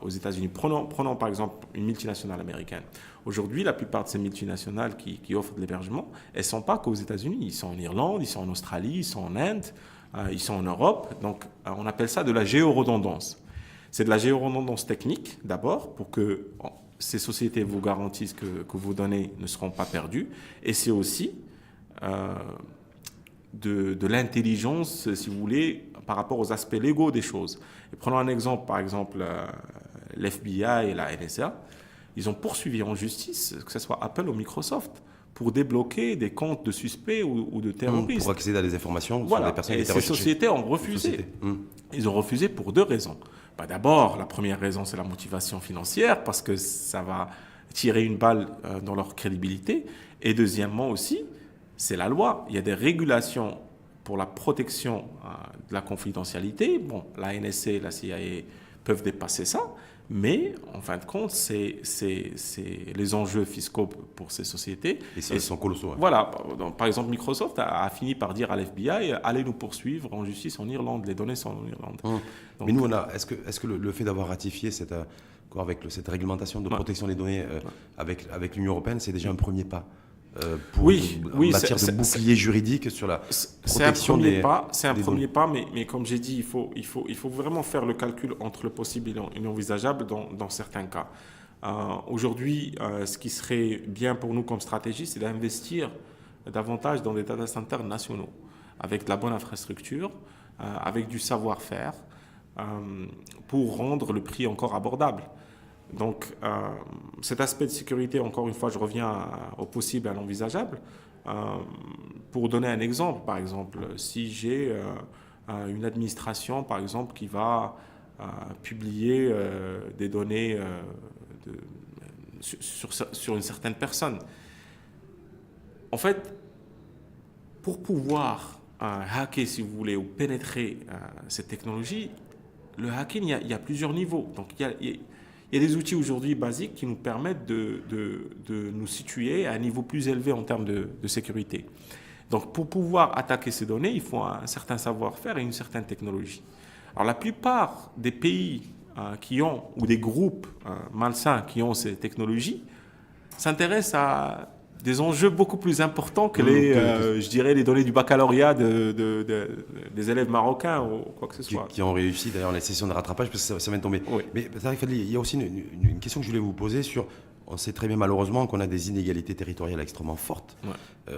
aux États-Unis, prenons par exemple une multinationale américaine. Aujourd'hui, la plupart de ces multinationales qui offrent de l'hébergement, elles ne sont pas qu'aux États-Unis. Ils sont en Irlande, ils sont en Australie, ils sont en Inde, ils sont en Europe. Donc, on appelle ça de la géoredondance. C'est de la géoredondance technique, d'abord, pour que ces sociétés vous garantissent que vos données ne seront pas perdues. Et c'est aussi de l'intelligence, si vous voulez, par rapport aux aspects légaux des choses. Et prenons un exemple, par exemple, l'FBI et la NSA. Ils ont poursuivi en justice, que ce soit Apple ou Microsoft, pour débloquer des comptes de suspects ou de terroristes. Pour accéder à des informations sur des personnes qui étaient recherchées. Et ces sociétés ont refusé. Ils ont refusé pour deux raisons. D'abord, la première raison, c'est la motivation financière, parce que ça va tirer une balle dans leur crédibilité. Et deuxièmement aussi, c'est la loi. Il y a des régulations pour la protection de la confidentialité. Bon, la NSA et la CIA peuvent dépasser ça, mais en fin de compte, c'est les enjeux fiscaux pour ces sociétés. Et ça, ils sont colossaux. Ouais. Voilà. Par exemple, Microsoft a fini par dire à l'FBI, allez nous poursuivre en justice en Irlande. Les données sont en Irlande. Donc, mais nous, est-ce que le fait d'avoir ratifié cette réglementation de protection des données avec l'Union européenne, c'est déjà un premier pas en matière de bouclier juridique sur la protection des données. C'est un premier pas, mais comme j'ai dit, il faut vraiment faire le calcul entre le possible et l'envisageable dans certains cas. Aujourd'hui, ce qui serait bien pour nous comme stratégie, c'est d'investir davantage dans des data centers nationaux, avec de la bonne infrastructure, avec du savoir-faire, pour rendre le prix encore abordable. Donc, cet aspect de sécurité, encore une fois, je reviens au possible et à l'envisageable. Pour donner un exemple, par exemple, si j'ai une administration, par exemple, qui va publier des données sur une certaine personne, en fait, pour pouvoir hacker, si vous voulez, ou pénétrer cette technologie, le hacking, il y a plusieurs niveaux. Donc, il y a des outils aujourd'hui basiques qui nous permettent de nous situer à un niveau plus élevé en termes de sécurité. Donc, pour pouvoir attaquer ces données, il faut un certain savoir-faire et une certaine technologie. Alors, la plupart des pays qui ont, ou des groupes malsains qui ont ces technologies, s'intéressent à des enjeux beaucoup plus importants que je dirais, les données du baccalauréat des élèves marocains ou quoi que ce soit. Qui ont réussi d'ailleurs les sessions de rattrapage parce que ça vient de tomber. Oui. Mais Tariq Fadli, il y a aussi une question que je voulais vous poser sur. On sait très bien malheureusement qu'on a des inégalités territoriales extrêmement fortes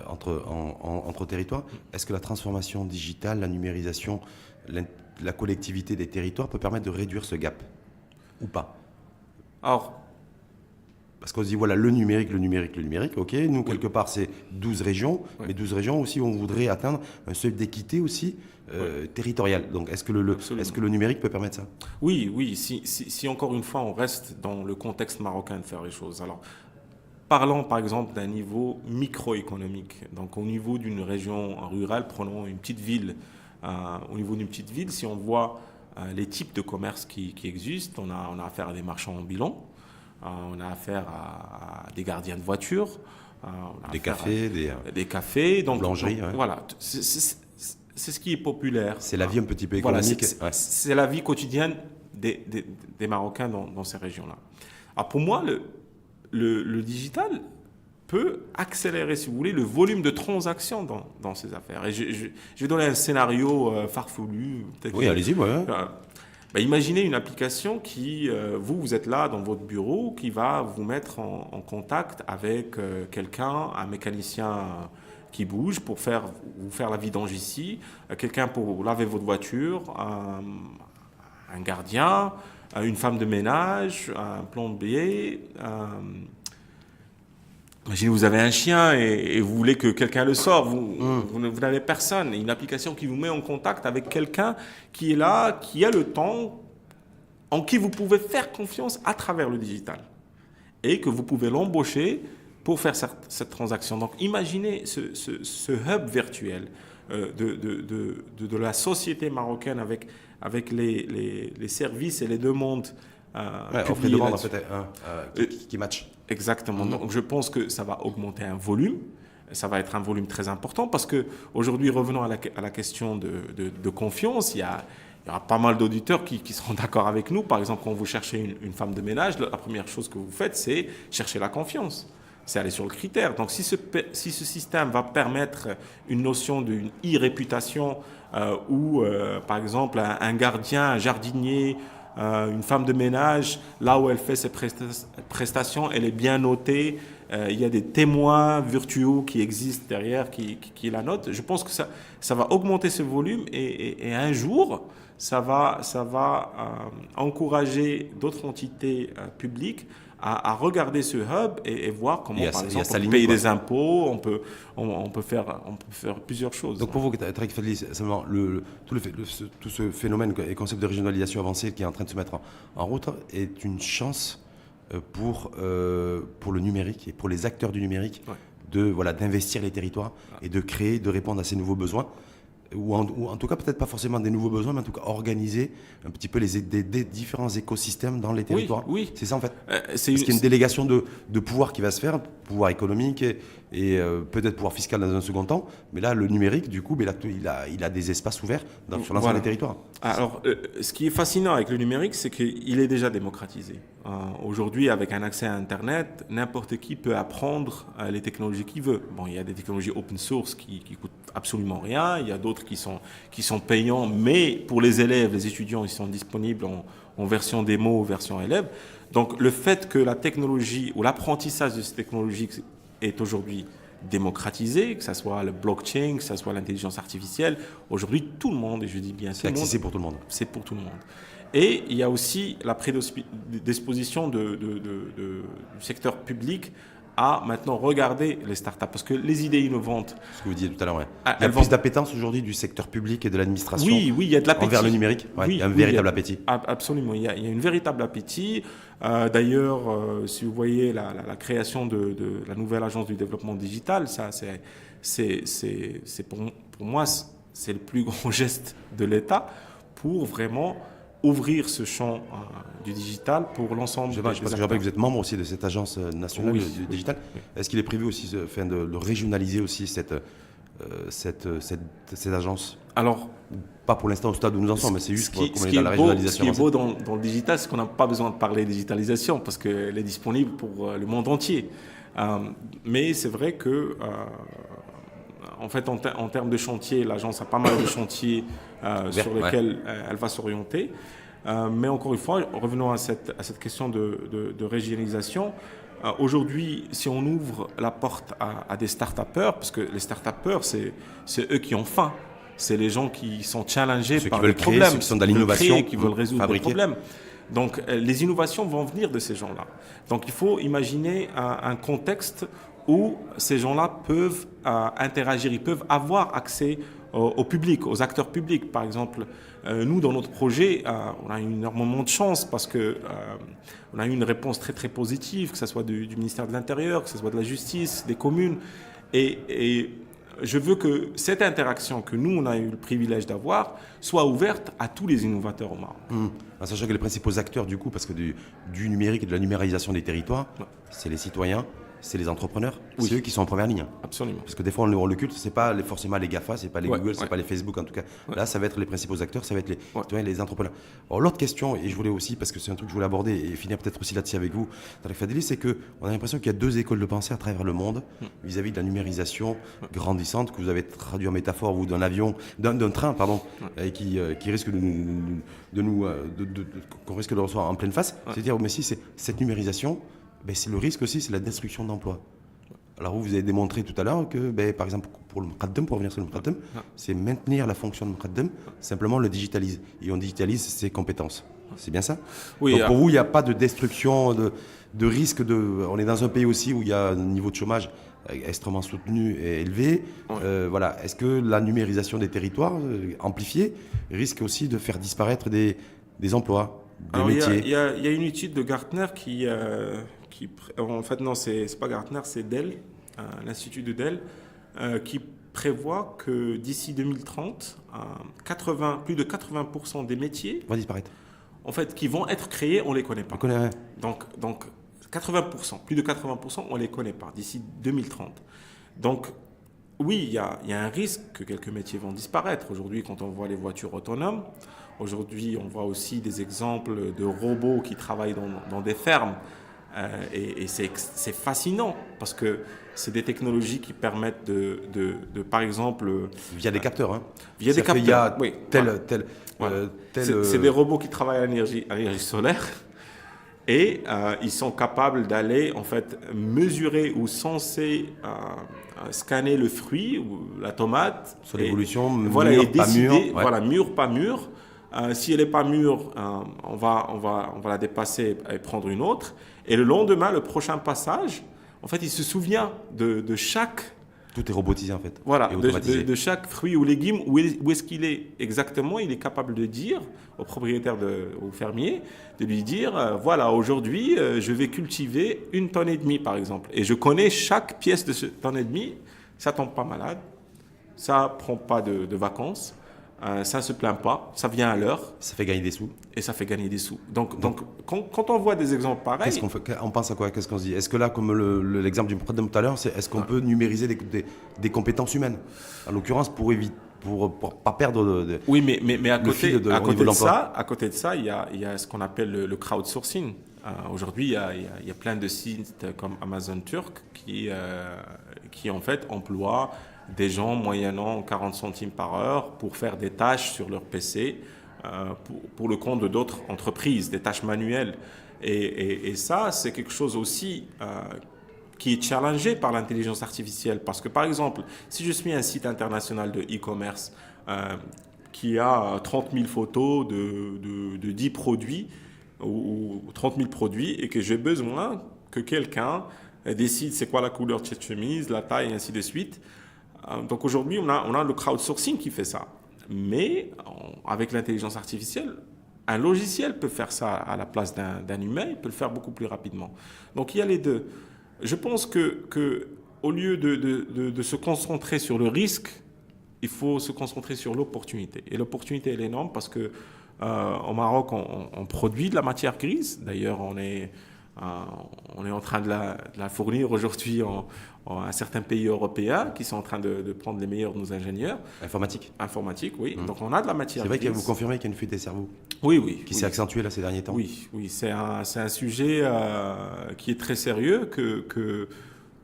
entre territoires. Est-ce que la transformation digitale, la numérisation, la collectivité des territoires peut permettre de réduire ce gap ou pas? Alors, parce qu'on se dit, voilà, le numérique, ok. Nous, quelque part, c'est 12 régions, mais 12 régions aussi, on voudrait atteindre un seuil d'équité aussi territorial. Donc, est-ce que le numérique peut permettre ça? Oui. Si encore une fois, on reste dans le contexte marocain de faire les choses. Alors, parlons par exemple d'un niveau microéconomique. Donc, au niveau d'une région rurale, prenons une petite ville. Au niveau d'une petite ville, si on voit les types de commerces qui existent, on a affaire à des marchands ambulants. On a affaire à des gardiens de voitures, des cafés, des cafés, donc boulangeries. Voilà, c'est ce qui est populaire. C'est la vie un petit peu économique. Voilà, c'est la vie quotidienne des Marocains dans ces régions-là. Alors pour moi, le digital peut accélérer, si vous voulez, le volume de transactions dans ces affaires. Et je vais donner un scénario farfelu. Oui, allez-y. Imaginez une application qui, vous êtes là dans votre bureau, qui va vous mettre en contact avec quelqu'un, un mécanicien qui bouge pour vous faire la vidange ici, quelqu'un pour laver votre voiture, un gardien, une femme de ménage, un plombier. Imaginez, vous avez un chien et vous voulez que quelqu'un le sorte, vous n'avez personne. Et une application qui vous met en contact avec quelqu'un qui est là, qui a le temps, en qui vous pouvez faire confiance à travers le digital. Et que vous pouvez l'embaucher pour faire cette transaction. Donc imaginez ce hub virtuel de la société marocaine avec les services et les demandes offre et demande en fait, qui matchent. Exactement. Donc, je pense que ça va augmenter un volume. Ça va être un volume très important parce qu'aujourd'hui, revenons à la question de confiance. Il y aura pas mal d'auditeurs qui seront d'accord avec nous. Par exemple, quand vous cherchez une femme de ménage, la première chose que vous faites, c'est chercher la confiance. C'est aller sur le critère. Donc, si ce système va permettre une notion d'une e-réputation où, par exemple, un gardien, un jardinier, une femme de ménage, là où elle fait ses prestations, elle est bien notée. Il y a des témoins virtuels qui existent derrière, qui la notent. Je pense que ça va augmenter ce volume et un jour, ça va encourager d'autres entités publiques à regarder ce hub et voir comment, par exemple, on peut payer des impôts, on peut faire plusieurs choses. Donc pour vous, Tariq Fadli, tout ce phénomène et concept de régionalisation avancée qui est en train de se mettre en route est une chance pour le numérique et pour les acteurs du numérique d'investir les territoires et de répondre à ces nouveaux besoins. Ou en tout cas, peut-être pas forcément des nouveaux besoins, mais en tout cas organiser un petit peu des différents écosystèmes dans les territoires. Oui. C'est ça en fait. Parce qu'il y a une délégation de pouvoir qui va se faire, pouvoir économique et peut-être pouvoir fiscal dans un second temps. Mais là, le numérique, du coup, il a des espaces ouverts sur l'ensemble des territoires. Alors, ce qui est fascinant avec le numérique, c'est qu'il est déjà démocratisé. Aujourd'hui, avec un accès à Internet, n'importe qui peut apprendre les technologies qu'il veut. Bon, il y a des technologies open source qui coûtent absolument rien. Il y a d'autres qui sont payants, mais pour les élèves, les étudiants, ils sont disponibles en version démo ou version élève. Donc, le fait que la technologie ou l'apprentissage de ces technologies est aujourd'hui démocratisé, que ce soit le blockchain, que ce soit l'intelligence artificielle, aujourd'hui, tout le monde, et je dis bien tout le monde, c'est accessible pour tout le monde. C'est pour tout le monde. Et il y a aussi la prédisposition du secteur public à maintenant regarder les startups. Parce que les idées innovantes... Ce que vous disiez tout à l'heure, il y a plus d'appétence aujourd'hui du secteur public et de l'administration il y a de l'appétit. Envers le numérique. Il y a un véritable appétit. Absolument, il y a une véritable appétit. D'ailleurs, si vous voyez la création de la nouvelle agence du développement digital, ça, c'est pour moi... c'est le plus grand geste de l'État pour vraiment ouvrir ce champ du digital pour l'ensemble des parce que je rappelle que vous êtes membre aussi de cette agence nationale du digital. Oui. Est-ce qu'il est prévu aussi de le régionaliser aussi, cette agence? Alors, pas pour l'instant au stade où nous en sommes, mais c'est juste ce comme on est qui dans est la beau, régionalisation. ce qui est beau dans le digital, c'est qu'on n'a pas besoin de parler digitalisation parce qu'elle est disponible pour le monde entier. Mais c'est vrai que, en fait, en termes de chantier, l'agence a pas mal de chantiers sur lesquels elle va s'orienter. Mais encore une fois, revenons à cette question de régionalisation. Aujourd'hui, si on ouvre la porte à des start-upers, parce que les start-upers, c'est eux qui ont faim. C'est les gens qui sont challengés par des problèmes, ceux qui sont dans l'innovation, qui veulent résoudre des problèmes. Donc, les innovations vont venir de ces gens-là. Donc, il faut imaginer un contexte où ces gens-là peuvent interagir, ils peuvent avoir accès au public, aux acteurs publics. Par exemple, nous, dans notre projet, on a eu énormément de chance parce que on a eu une réponse très, très positive, que ce soit du ministère de l'Intérieur, que ce soit de la justice, des communes. Et je veux que cette interaction que nous, on a eu le privilège d'avoir, soit ouverte à tous les innovateurs au Maroc. En sachant que les principaux acteurs, du coup, parce que du numérique et de la numérisation des territoires, c'est les citoyens, c'est les entrepreneurs, c'est eux qui sont en première ligne. Absolument. Parce que des fois, on le culte, c'est pas forcément les GAFA, c'est pas les Google, c'est pas les Facebook en tout cas. Là, ça va être les principaux acteurs, ça va être les citoyens, les entrepreneurs. Alors, l'autre question, et je voulais aussi, parce que c'est un truc que je voulais aborder et finir peut-être aussi là-dessus avec vous, Tarek Fadeli, c'est qu'on a l'impression qu'il y a deux écoles de pensée à travers le monde vis-à-vis de la numérisation grandissante que vous avez traduit en métaphore, vous, d'un avion, d'un train, pardon, et qui risque qu'on risque de recevoir en pleine face. C'est-à-dire, mais si c'est cette numérisation, ben, c'est le risque aussi, c'est la destruction d'emplois. Alors vous avez démontré tout à l'heure que, ben, par exemple, pour le Mqaddam, pour revenir sur le Mqaddam, c'est maintenir la fonction de Mqaddam, simplement le digitalise. Et on digitalise ses compétences. C'est bien ça? Oui. Donc pour vous, il n'y a pas de destruction, de risque. On est dans un pays aussi où il y a un niveau de chômage extrêmement soutenu et élevé. Voilà. Est-ce que la numérisation des territoires, amplifiée, risque aussi de faire disparaître des emplois, des métiers? Il y a une étude de Gartner qui en fait, non, c'est pas Gartner, c'est Dell, l'Institut de Dell, qui prévoit que d'ici 2030, plus de 80% des métiers vont disparaître. En fait, qui vont être créés, on ne les connaît pas. On connaît rien. Donc 80%, plus de 80%, on ne les connaît pas d'ici 2030. Donc, oui, il y a un risque que quelques métiers vont disparaître. Aujourd'hui, quand on voit les voitures autonomes, aujourd'hui, on voit aussi des exemples de robots qui travaillent dans des fermes. Et c'est fascinant parce que c'est des technologies qui permettent de par exemple... Via des capteurs. Hein. Via des capteurs, oui. C'est des robots qui travaillent à l'énergie solaire et ils sont capables d'aller en fait mesurer ou censés scanner le fruit ou la tomate. Sur l'évolution, mûr, pas mûr. Voilà, mûr, pas mûr. Si elle n'est pas mûre, on va la dépasser et prendre une autre. Et le lendemain, le prochain passage, en fait, il se souvient de chaque... Tout est robotisé en fait. Voilà, de chaque fruit ou légume, où est-ce qu'il est exactement. Il est capable de dire au propriétaire, au fermier, de lui dire, voilà, aujourd'hui, je vais cultiver 1,5 tonnes par exemple. Et je connais chaque pièce de ce 1,5 tonnes. Ça ne tombe pas malade, ça ne prend pas de vacances. Ça ne se plaint pas, ça vient à l'heure. Ça fait gagner des sous. Et ça fait gagner des sous. Donc quand on voit des exemples pareils... On pense à quoi? Qu'est-ce qu'on se dit? Est-ce que là, comme l'exemple du Mqaddam tout à l'heure, est-ce qu'on peut numériser des compétences humaines? En l'occurrence, pour pas perdre oui, mais à côté de ça, il y a ce qu'on appelle le crowdsourcing. Aujourd'hui, il y a plein de sites comme Amazon Turk qui en fait emploient des gens moyennant 40 centimes par heure pour faire des tâches sur leur PC pour le compte d'autres entreprises, des tâches manuelles. Et ça, c'est quelque chose aussi qui est challengé par l'intelligence artificielle. Parce que, par exemple, si je suis un site international de e-commerce qui a 30 000 photos de 10 produits ou 30 000 produits et que j'ai besoin que quelqu'un décide c'est quoi la couleur de cette chemise, la taille et ainsi de suite. Donc aujourd'hui, on a le crowdsourcing qui fait ça. Mais avec l'intelligence artificielle, un logiciel peut faire ça à la place d'un humain, il peut le faire beaucoup plus rapidement. Donc il y a les deux. Je pense que au lieu de se concentrer sur le risque, il faut se concentrer sur l'opportunité. Et l'opportunité, elle est énorme parce que au Maroc, on produit de la matière grise. D'ailleurs, on est en train de la fournir aujourd'hui à certains pays européens qui sont en train de prendre les meilleurs de nos ingénieurs. Informatique, oui. Donc on a de la matière grise. C'est vrai que vous confirmez qu'il y a une fuite des cerveaux. Oui. Qui s'est accentuée là ces derniers temps. Oui. C'est un sujet qui est très sérieux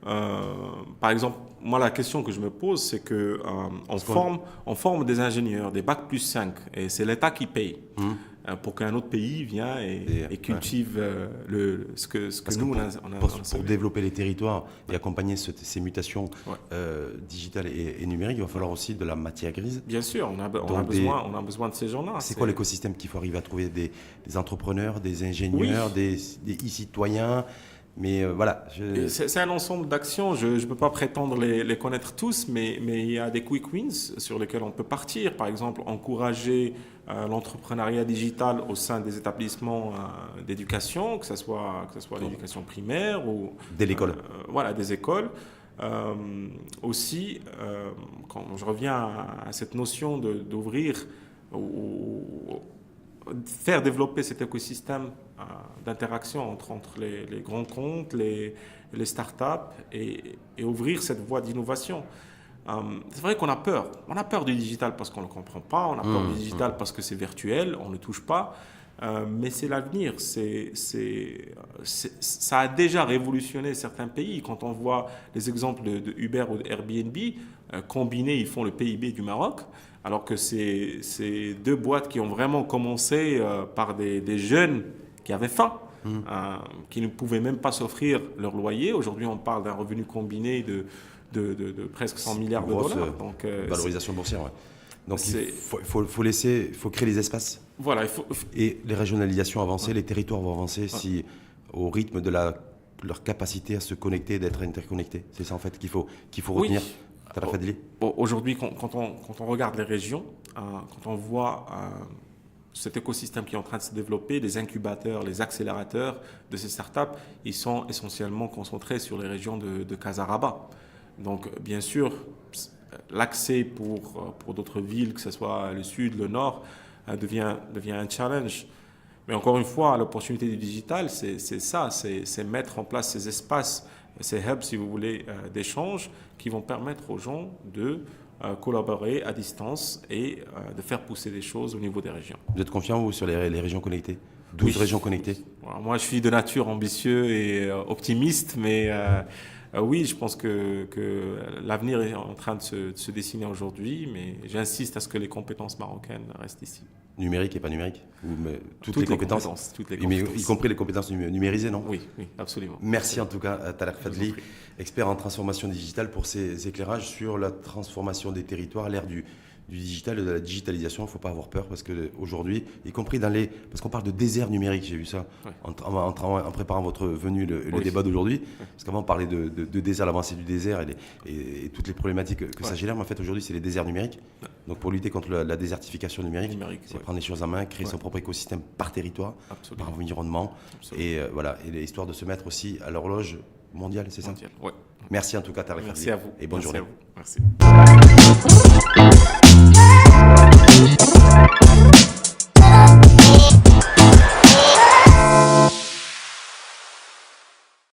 par exemple, moi, la question que je me pose, c'est que on forme des ingénieurs, des bac plus 5, et c'est l'État qui paye pour qu'un autre pays vienne et cultive ce que nous, on a pour développer les territoires et accompagner ces mutations digitales et numériques, il va falloir aussi de la matière grise. Bien sûr, on a besoin de ces gens-là. C'est quoi l'écosystème qu'il faut arriver à trouver? Des entrepreneurs, des ingénieurs, des e-citoyens? Mais voilà. C'est un ensemble d'actions. Je ne peux pas prétendre les connaître tous, mais il y a des quick wins sur lesquels on peut partir. Par exemple, encourager l'entrepreneuriat digital au sein des établissements d'éducation, que ce soit l'éducation primaire ou dès l'école. Voilà, des écoles. Aussi, quand je reviens à cette notion d'ouvrir faire développer cet écosystème d'interaction entre les grands comptes, les startups et ouvrir cette voie d'innovation. C'est vrai qu'on a peur. On a peur du digital parce qu'on ne le comprend pas. On a peur du digital parce que c'est virtuel, on ne le touche pas. Mais c'est l'avenir. Ça a déjà révolutionné certains pays. Quand on voit les exemples de Uber ou de Airbnb, combinés, ils font le PIB du Maroc. Alors que c'est deux boîtes qui ont vraiment commencé par des jeunes qui avaient faim, qui ne pouvaient même pas s'offrir leur loyer. Aujourd'hui, on parle d'un revenu combiné de presque 100 milliards de dollars. Donc, valorisation boursière, ouais. Donc il faut créer les espaces. Voilà, et les régionalisations avancées, les territoires vont avancer au rythme de leur capacité à se connecter, d'être interconnectés. C'est ça en fait qu'il faut retenir. Aujourd'hui, quand on regarde les régions, quand on voit cet écosystème qui est en train de se développer, les incubateurs, les accélérateurs de ces startups, ils sont essentiellement concentrés sur les régions de Casaraba. Donc, bien sûr, l'accès pour d'autres villes, que ce soit le sud, le nord, devient un challenge. Mais encore une fois, l'opportunité du digital, c'est ça, c'est mettre en place ces espaces, ces hubs, si vous voulez, d'échange qui vont permettre aux gens de collaborer à distance et de faire pousser des choses au niveau des régions. Vous êtes confiant, vous, sur les régions connectées? 12 régions connectées? Alors, moi, je suis de nature ambitieux et optimiste, mais oui, je pense que l'avenir est en train de se dessiner aujourd'hui, mais j'insiste à ce que les compétences marocaines restent ici. Numérique et pas numérique? Toutes les compétences. Mais y compris les compétences numérisées, non? Oui, absolument. Merci en tout cas, Talal Fadli, expert en transformation digitale, pour ces éclairages sur la transformation des territoires à l'ère du digital et de la digitalisation. Il ne faut pas avoir peur parce qu'aujourd'hui, y compris parce qu'on parle de désert numérique, j'ai vu ça en préparant votre venue, le débat d'aujourd'hui. Parce qu'avant on parlait de désert, l'avancée du désert et toutes les problématiques que ça génère. Mais en fait aujourd'hui c'est les déserts numériques. Donc pour lutter contre la désertification numérique, c'est prendre les choses en main, créer son propre écosystème par territoire, par environnement. Et voilà, et l'histoire de se mettre aussi à l'horloge mondiale, c'est ça? Merci en tout cas, Talal Fadli. Merci à vous. Et bonne journée. Merci.